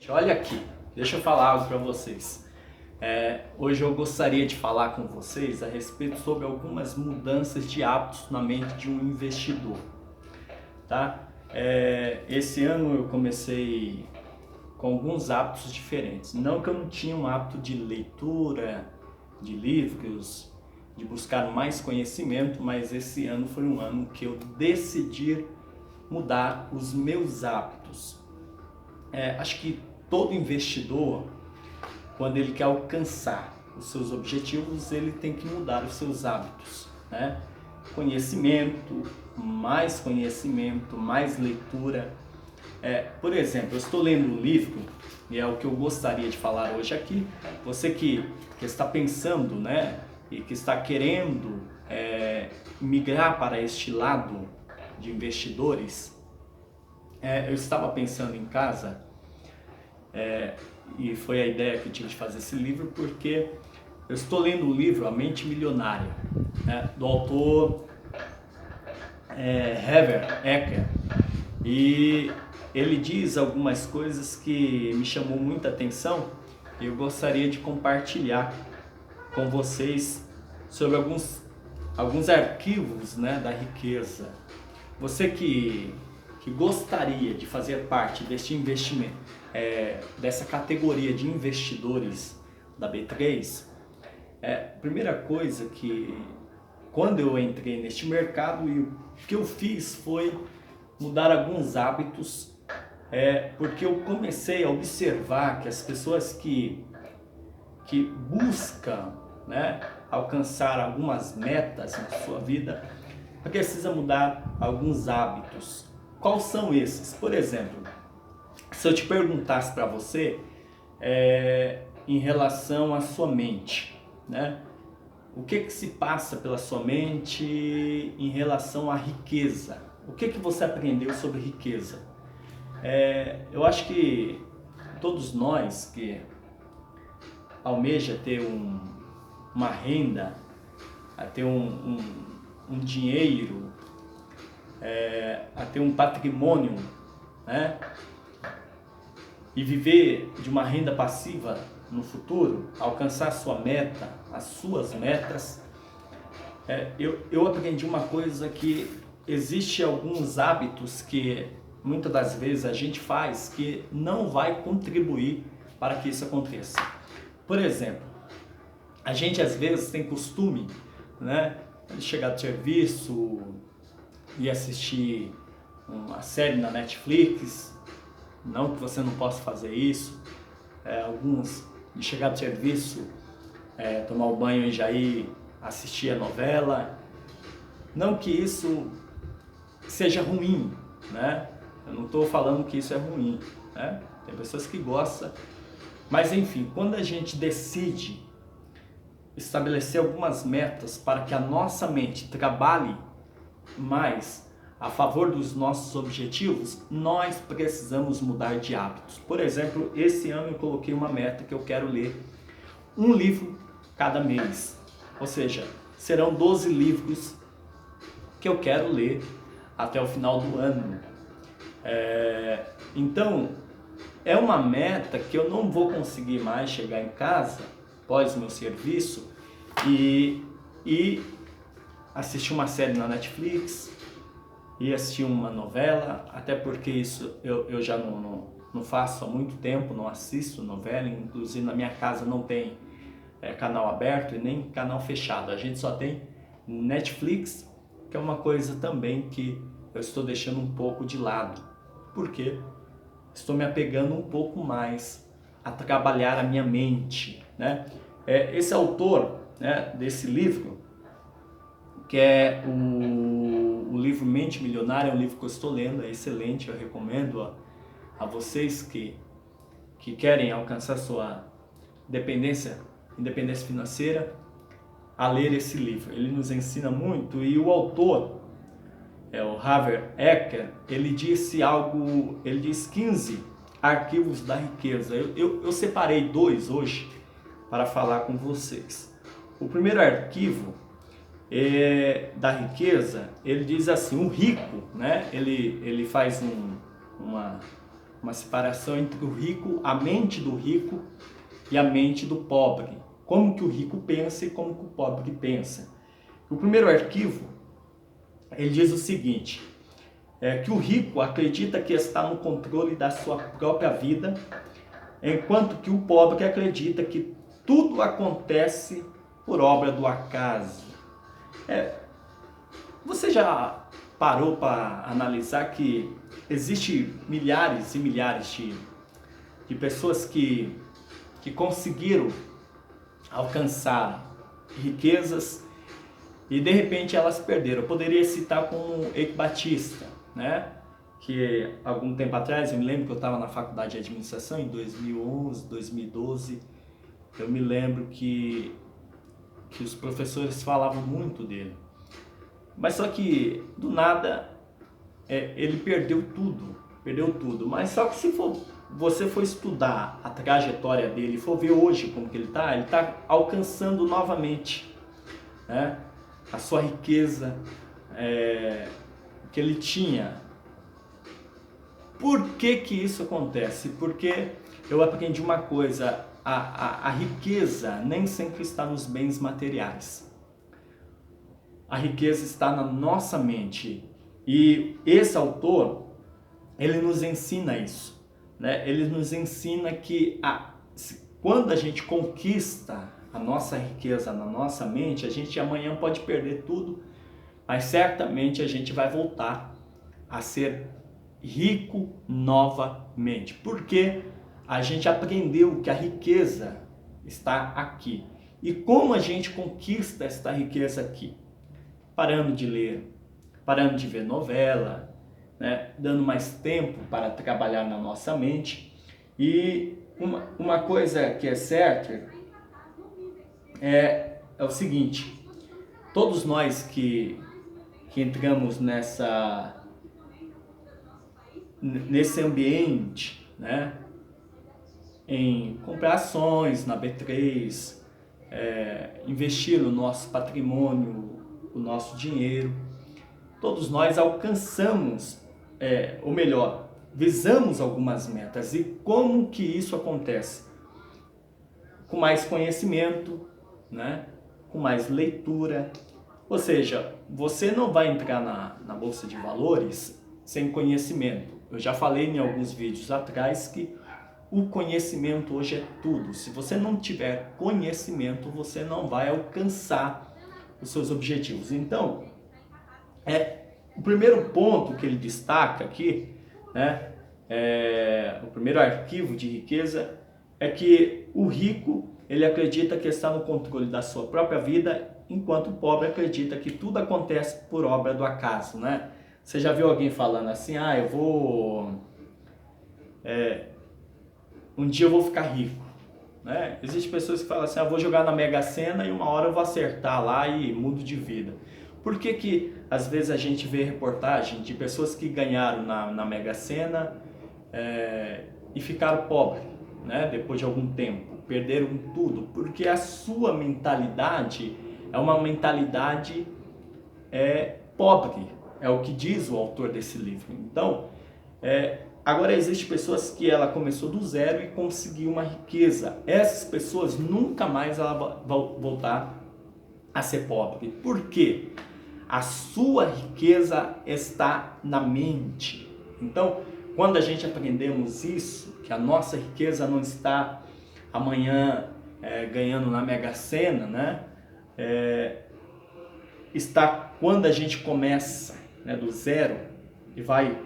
Olha aqui, deixa eu falar algo para vocês. Hoje eu gostaria de falar com vocês a respeito sobre algumas mudanças de hábitos na mente de um investidor, tá? Esse ano eu comecei com alguns hábitos diferentes. Não que eu não tinha um hábito de leitura, de livros, de buscar mais conhecimento, mas esse ano foi um ano que eu decidi mudar os meus hábitos. Acho que todo investidor, quando ele quer alcançar os seus objetivos, ele tem que mudar os seus hábitos, né? Conhecimento, mais leitura. Por exemplo, eu estou lendo um livro, e é o que eu gostaria de falar hoje aqui. Você que está pensando, né, e que está querendo migrar para este lado de investidores, eu estava pensando em casa, e foi a ideia que eu tive de fazer esse livro, porque eu estou lendo o livro A Mente Milionária, né, do autor Herbert Ecker, e ele diz algumas coisas que me chamou muita atenção e eu gostaria de compartilhar com vocês sobre alguns arquivos, né, da riqueza. Você que gostaria de fazer parte deste investimento, dessa categoria de investidores da B3, a primeira coisa que, quando eu entrei neste mercado, e o que eu fiz foi mudar alguns hábitos, porque eu comecei a observar que as pessoas que buscam, né, alcançar algumas metas na sua vida, precisa mudar alguns hábitos. Quais são esses? Por exemplo, se eu te perguntasse para você em relação à sua mente, né? O que se passa pela sua mente em relação à riqueza? O que você aprendeu sobre riqueza? Eu acho que todos nós que almeja ter uma renda, a ter um dinheiro, a ter um patrimônio, né, e viver de uma renda passiva no futuro, alcançar a sua meta, as suas metas, eu aprendi uma coisa, que existe alguns hábitos que muitas das vezes a gente faz que não vai contribuir para que isso aconteça. Por exemplo, a gente às vezes tem costume, né, de chegar do serviço e assistir uma série na Netflix. Não que você não possa fazer isso. Alguns de chegar do serviço, tomar o banho e já ir assistir a novela. Não que isso seja ruim, né? Eu não estou falando que isso é ruim, né? Tem pessoas que gostam. Mas enfim, quando a gente decide estabelecer algumas metas para que a nossa mente trabalhe mais a favor dos nossos objetivos, nós precisamos mudar de hábitos. Por exemplo, esse ano eu coloquei uma meta que eu quero ler um livro cada mês. Ou seja, serão 12 livros que eu quero ler até o final do ano. Então, é uma meta que eu não vou conseguir mais chegar em casa após o meu serviço e assistir uma série na Netflix e assistir uma novela, até porque isso eu já não faço há muito tempo, não assisto novela. Inclusive na minha casa não tem canal aberto e nem canal fechado, a gente só tem Netflix, que é uma coisa também que eu estou deixando um pouco de lado, porque estou me apegando um pouco mais a trabalhar a minha mente, né? Esse autor, né, desse livro, que é o livro Mente Milionária, é um livro que eu estou lendo, é excelente, eu recomendo a vocês que querem alcançar sua independência financeira, a ler esse livro. Ele nos ensina muito, e o autor, o Herbert Ecker, ele diz 15 arquivos da riqueza. Eu separei 2 hoje para falar com vocês. O primeiro arquivo da riqueza, ele diz assim: o rico, né, ele faz uma separação entre o rico, a mente do rico e a mente do pobre. Como que o rico pensa e como que o pobre pensa. O primeiro arquivo, ele diz o seguinte, que o rico acredita que está no controle da sua própria vida, enquanto que o pobre acredita que tudo acontece por obra do acaso. Você já parou para analisar que existe milhares e milhares de pessoas que conseguiram alcançar riquezas e de repente elas perderam? Eu poderia citar como Eike Batista, né? Que algum tempo atrás, eu me lembro que eu estava na faculdade de administração em 2011, 2012, eu me lembro que os professores falavam muito dele. Mas só que do nada ele perdeu tudo. Mas só que se você for estudar a trajetória dele e for ver hoje como que ele está alcançando novamente, né, a sua riqueza que ele tinha. Por que que isso acontece? Porque eu aprendi uma coisa, a riqueza nem sempre está nos bens materiais. A riqueza está na nossa mente. E esse autor, ele nos ensina isso, né? Ele nos ensina que quando a gente conquista a nossa riqueza na nossa mente, a gente amanhã pode perder tudo, mas certamente a gente vai voltar a ser rico novamente, porque a gente aprendeu que a riqueza está aqui. E como a gente conquista esta riqueza aqui? Parando de ler, parando de ver novela, né? Dando mais tempo para trabalhar na nossa mente. E uma coisa que é certa é o seguinte: todos nós que entramos nesse ambiente, né, em comprar ações na B3, investir no nosso patrimônio, o nosso dinheiro, todos nós alcançamos, ou melhor, visamos algumas metas. E como que isso acontece? Com mais conhecimento, né? Com mais leitura. Ou seja, você não vai entrar na Bolsa de Valores sem conhecimento. Eu já falei em alguns vídeos atrás que o conhecimento hoje é tudo. Se você não tiver conhecimento, você não vai alcançar os seus objetivos. Então, o primeiro ponto que ele destaca aqui, né, o primeiro arquivo de riqueza, é que o rico, ele acredita que está no controle da sua própria vida, enquanto o pobre acredita que tudo acontece por obra do acaso, né? Você já viu alguém falando assim, eu vou... um dia eu vou ficar rico, né? Existem pessoas que falam assim, vou jogar na Mega Sena e uma hora eu vou acertar lá e mudo de vida. Por que que às vezes a gente vê reportagem de pessoas que ganharam na Mega Sena e ficaram pobres, né? Depois de algum tempo, perderam tudo, porque a sua mentalidade é uma mentalidade pobre, é o que diz o autor desse livro. Então, agora existem pessoas que ela começou do zero e conseguiu uma riqueza. Essas pessoas nunca mais vão voltar a ser pobre. Por quê? A sua riqueza está na mente. Então, quando a gente aprendemos isso, que a nossa riqueza não está amanhã ganhando na Mega Sena, né? Está quando a gente começa, né, do zero e vai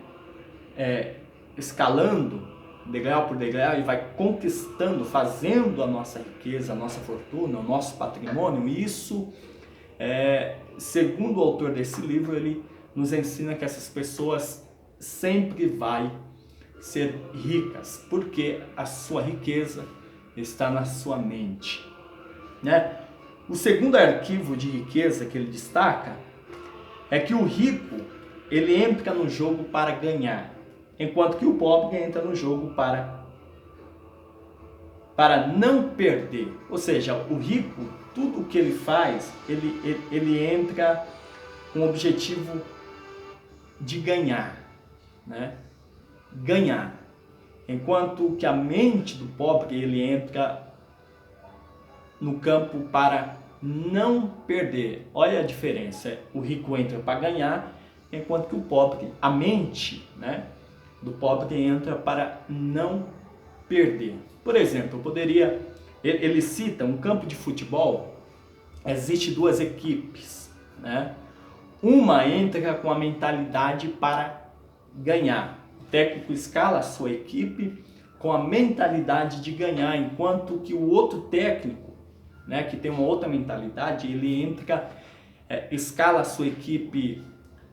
escalando degrau por degrau e vai conquistando, fazendo a nossa riqueza, a nossa fortuna, o nosso patrimônio. Isso, segundo o autor desse livro, ele nos ensina que essas pessoas sempre vai ser ricas, porque a sua riqueza está na sua mente, né? O segundo arquivo de riqueza que ele destaca é que o rico, ele entra no jogo para ganhar, enquanto que o pobre entra no jogo para não perder. Ou seja, o rico, tudo o que ele faz, ele entra com o objetivo de ganhar, né? Ganhar. enquanto que a mente do pobre ele entra no campo para não perder. Olha a diferença, o rico entra para ganhar, enquanto que o pobre, a mente, né, do pobre entra para não perder. Por exemplo, ele cita um campo de futebol, existe duas equipes, né? Uma entra com a mentalidade para ganhar. O técnico escala a sua equipe com a mentalidade de ganhar, enquanto que o outro técnico, né, que tem uma outra mentalidade, ele entra, escala a sua equipe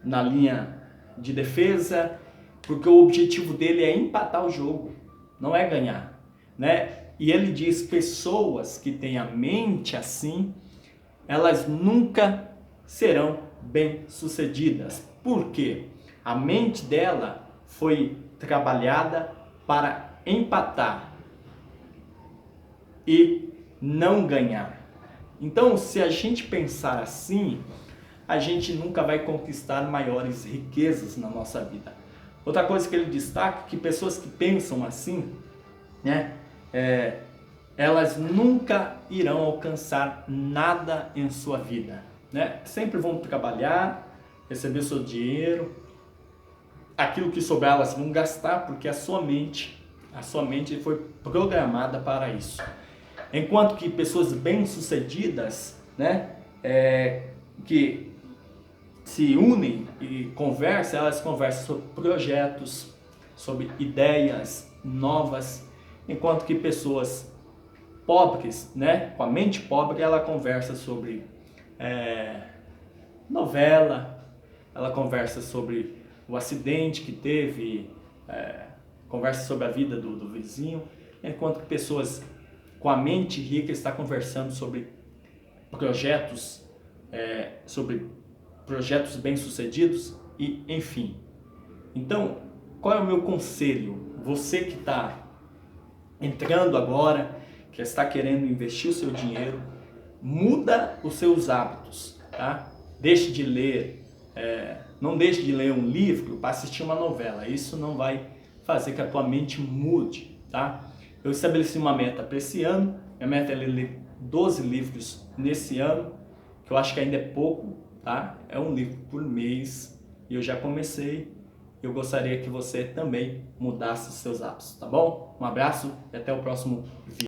na linha de defesa, porque o objetivo dele é empatar o jogo, não é ganhar, né? E ele diz, pessoas que têm a mente assim, elas nunca serão bem-sucedidas. Por quê? A mente dela foi trabalhada para empatar e não ganhar. Então, se a gente pensar assim, a gente nunca vai conquistar maiores riquezas na nossa vida. Outra coisa que ele destaca é que pessoas que pensam assim, né, elas nunca irão alcançar nada em sua vida, né? Sempre vão trabalhar, receber seu dinheiro, aquilo que sobrar elas vão gastar, porque a sua mente foi programada para isso. Enquanto que pessoas bem-sucedidas, né, que se unem e conversam, elas conversam sobre projetos, sobre ideias novas, enquanto que pessoas pobres, né, com a mente pobre, ela conversa sobre novela, ela conversa sobre o acidente que teve, conversa sobre a vida do vizinho, enquanto que pessoas com a mente rica está conversando sobre projetos, bem-sucedidos e enfim. Então, qual é o meu conselho? Você que está entrando agora, que está querendo investir o seu dinheiro, muda os seus hábitos, tá? Deixe de ler, não deixe de ler um livro para assistir uma novela. Isso não vai fazer que a tua mente mude, tá? Eu estabeleci uma meta para esse ano. Minha meta é ler 12 livros nesse ano, que eu acho que ainda é pouco, tá? É um livro por mês e eu já comecei. Eu gostaria que você também mudasse os seus hábitos, tá bom? Um abraço e até o próximo vídeo.